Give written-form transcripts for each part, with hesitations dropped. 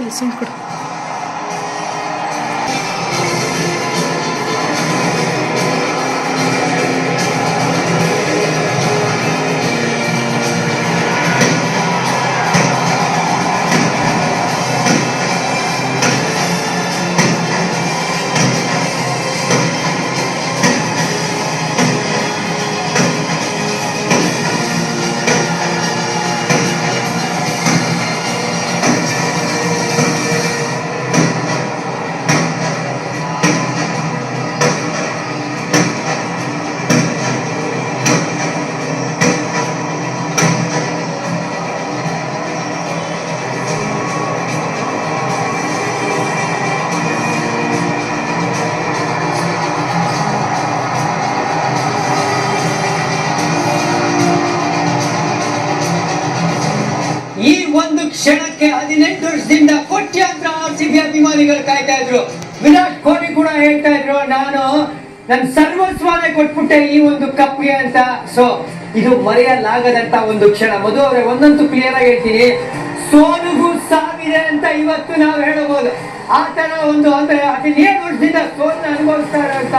ಕೊಡಿ ಸುಮ್ಮನೆ ಕೊಡು. ಈ ಒಂದು ಕ್ಷಣಕ್ಕೆ 18 ವರ್ಷದಿಂದ ಕೋಟ್ಯಾಂತರ RCB ಅಭಿಮಾನಿಗಳು ಕಾಯ್ತಾ ಇದ್ರು. ವಿರಾಟ್ ಕೊಹ್ಲಿ ಕೂಡ ಹೇಳ್ತಾ ಇದ್ರು, ನಾನು ನನ್ನ ಸರ್ವಸ್ವನೇ ಕೊಟ್ಬಿಟ್ಟೆ ಈ ಒಂದು ಕಪ್ಗೆ ಅಂತ. ಸೊ ಇದು ಮರೆಯಲಾಗದಂತ ಒಂದು ಕ್ಷಣ. ಮಧು ಅವರೇ, ಒಂದಂತೂ ಕ್ಲಿಯರ್ ಆಗಿ ಹೇಳ್ತೀನಿ, ಸೋಲುಗೂ ಸಾವಿದೆ ಅಂತ ಇವತ್ತು ನಾವು ಹೇಳಬಹುದು. ಆ ತರ ಒಂದು ಅಂದ್ರೆ 17 ವರ್ಷದಿಂದ ಸೋಲನ್ನ ಅನುಭವಿಸ್ತಾ ಇರೋಂತ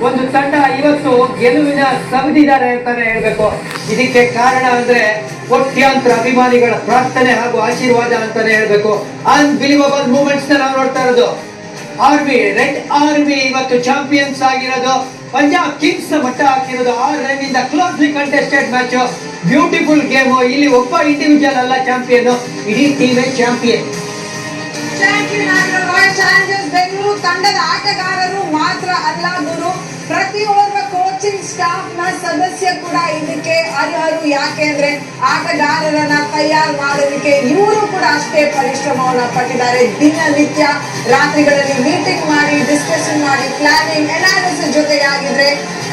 ಒಂದು ತಂಡ ಇವತ್ತು ಗೆಲುವಿನ ಸವಿದಿದ್ದಾರೆ ಅಂತಾನೆ ಹೇಳ್ಬೇಕು. ಇದಕ್ಕೆ ಕಾರಣ ಅಂದ್ರೆ ಕೋಟ್ಯಾಂತರ ಅಭಿಮಾನಿಗಳ ಪ್ರಾರ್ಥನೆ ಹಾಗೂ ಆಶೀರ್ವಾದ ಅಂತಾನೆ ಹೇಳ್ಬೇಕು. ಅನ್ಬಿಲಿವಬಲ್ ಮೂಮೆಂಟ್ಸ್ ನಾವು ನೋಡ್ತಾ ಇರೋದು. ಆರ್ಮಿ, ರೆಡ್ ಆರ್ಮಿ ಇವತ್ತು ಚಾಂಪಿಯನ್ಸ್ ಆಗಿರೋದು. ಪಂಜಾಬ್ ಕಿಂಗ್ಸ್ ಮಟ್ಟ ಹಾಕಿರೋದು 6 ರನ್ನಿಂದ. Closely contested match, beautiful game. ಇಲ್ಲಿ ಒಬ್ಬ ಇಂಡಿವಿಜುವಲ್ ಅಲ್ಲ ಚಾಂಪಿಯನ್, ಇಡೀ ಟೀಮೇ ಚಾಂಪಿಯನ್. ಚಾಂಪಿಯನ್ ಆಗಿರೋ ರಾಯಲ್ ಚಾಲೆಂಜರ್ಸ್ ಬೆಂಗಳೂರು ತಂಡದ ಆಟಗಾರರು ಮಾತ್ರ ಅಲ್ಲ ಗುರು, ಪ್ರತಿಯೊಬ್ಬ ಕೋಚಿಂಗ್ ಸ್ಟಾಫ್ ನ ಸದಸ್ಯ ಕೂಡ ಇದಕ್ಕೆ ಅರ್ಹರು. ಯಾಕೆ ಅಂದ್ರೆ ಆಟಗಾರರನ್ನ ತಯಾರು ಮಾಡೋದಕ್ಕೆ ಇವರು ಕೂಡ ಅಷ್ಟೇ ಪರಿಶ್ರಮವನ್ನ ಪಟ್ಟಿದ್ದಾರೆ. ದಿನನಿತ್ಯ ರಾತ್ರಿಗಳಲ್ಲಿ ಮೀಟಿಂಗ್ ಮಾಡಿ, ಡಿಸ್ಕಷನ್ ಮಾಡಿ, ಪ್ಲಾನಿಂಗ್, ಅನಾಲಿಸಿಸ್ ಜೊತೆಗೆ ಆಗಿದ್ರೆ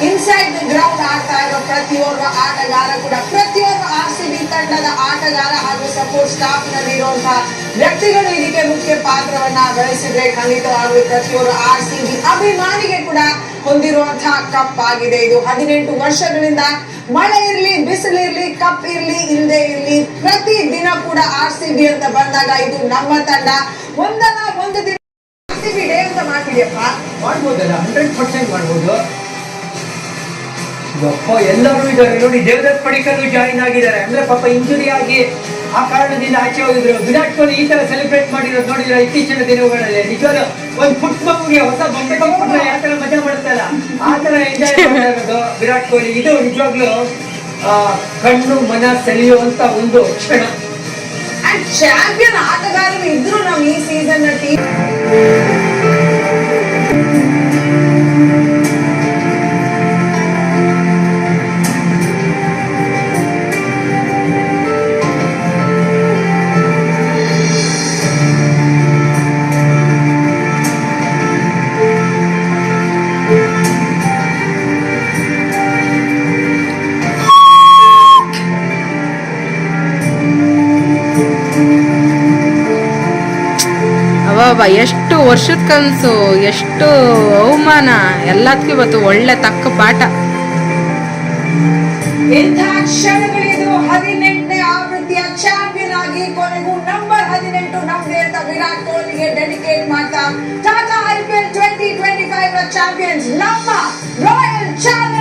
ಇನ್ಸೈಡ್ ದಿ ಗ್ರೌಂಡ್ ಆಡ್ತಾ ಇರೋ ಪ್ರತಿಯೊಬ್ಬ ಆಟಗಾರ ಕೂಡ, ಪ್ರತಿಯೊಬ್ಬ RCB ತಂಡದ ಆಟಗಾರ ಹಾಗೂ ಸಪೋರ್ಟ್ ಸ್ಟಾಫ್ ನಲ್ಲಿ ಇರುವಂತಹ ವ್ಯಕ್ತಿಗಳು ಇದಕ್ಕೆ ಮುಖ್ಯ ಪಾತ್ರವನ್ನ ವಹಿಸಿದ್ರೆ ಖಂಡಿತವಾಗ್ಲೂ ಪ್ರತಿಯೊಬ್ಬರು RCB ಅಭಿಮಾನಿಗೆ ಕೂಡ ಹೊಂದಿರುವಂತಹ ಕಪ್ ಆಗಿದೆ ಇದು. 18 ವರ್ಷಗಳಿಂದ ಮಳೆ ಇರ್ಲಿ, ಬಿಸಿಲಿರ್ಲಿ, ಕಪ್ ಇರ್ಲಿ, ಇಲ್ಲದೆ ಇರ್ಲಿ, ಪ್ರತಿ ದಿನ ಕೂಡ RCB ಅಂತ ಬಂದಾಗ ಇದು ನಮ್ಮ ತಂಡ ಒಂದಲ್ಲ ಒಂದು ದಿನ RCB ಡೇ ಅಂತ ಮಾಡ್ತಿದ್ಯಪ್ಪ. ಮಾಡ್ಬೋದಲ್ಲ, 100% ಮಾಡ್ಬೋದು. ಎಲ್ಲರೂ ಇದ್ದಾರೆ ನೋಡಿ. ದೇವದತ್ ಪಡಿಕಲ್ ಜಾಯಿನ್ ಆಗಿದ್ದಾರೆ. ಅಂದ್ರೆ ಪಾಪ ಇಂಜುರಿ ಆಗಿ ಆ ಕಾರಣದಿಂದ ಆಚೆ ಹೋಗಿದ್ರು. ವಿರಾಟ್ ಕೊಹ್ಲಿ ಈ ತರ ಸೆಲೆಬ್ರೇಟ್ ಮಾಡಿರೋದು ನೋಡಿದ್ರೆ ಇತ್ತೀಚಿನ ದಿನಗಳಲ್ಲಿ ನಿಜವಾಗ್ಲೂ ಒಂದು ಪುಟ್ಟ ಮಗುಗೆ ಹೊಸ ಬೊಂಬೆ ಕೊಟ್ಬಿಟ್ರೆ ಯಾವ ತರ ಮಜಾ ಮಾಡ್ತಾರ ಆ ತರ ಎಂಜಾಯ್ ಮಾಡಿರೋದು ವಿರಾಟ್ ಕೊಹ್ಲಿ. ಇದು ನಿಜವಾಗ್ಲೂ ಕಣ್ಣು ಮನ ಸೆಳೆಯುವಂತ ಒಂದು ಕ್ಷಣ. ಅಂಡ್ ಚಾಂಪಿಯನ್ ಆಟಗಾರರು ಇದ್ರು ನಾವು ಈ ಸೀಸನ್ ನ ಟೀಮ್. ಎಷ್ಟು ವರ್ಷದ ಕನಸು, ಎಷ್ಟು ಅವಮಾನ, ಎಲ್ಲದಕ್ಕೂ ಇವತ್ತು ಒಳ್ಳೆ ತಕ್ಕ ಪಾಠ. ಇಂತಹ ಕ್ಷಣಗಳಿದು. 18ನೇ ಆವೃತ್ತಿಯ ಚಾಂಪಿಯನ್ ಆಗಿ ಕೊನೆಗೂ ನಂಬರ್ 18 ನಮ್ದೇ ಅಂತ ವಿರಾಟ್ ಕೊಹ್ಲಿಗೆ ಡೆಡಿಕೇಟ್ ಮಾಡ್ತಾ ಟಾಟಾ IPL 2025 ಚಾಂಪಿಯನ್ಸ್ ನಮ್ಮ ರಾಯಲ್ ಚಾಲೆಂಜರ್ಸ್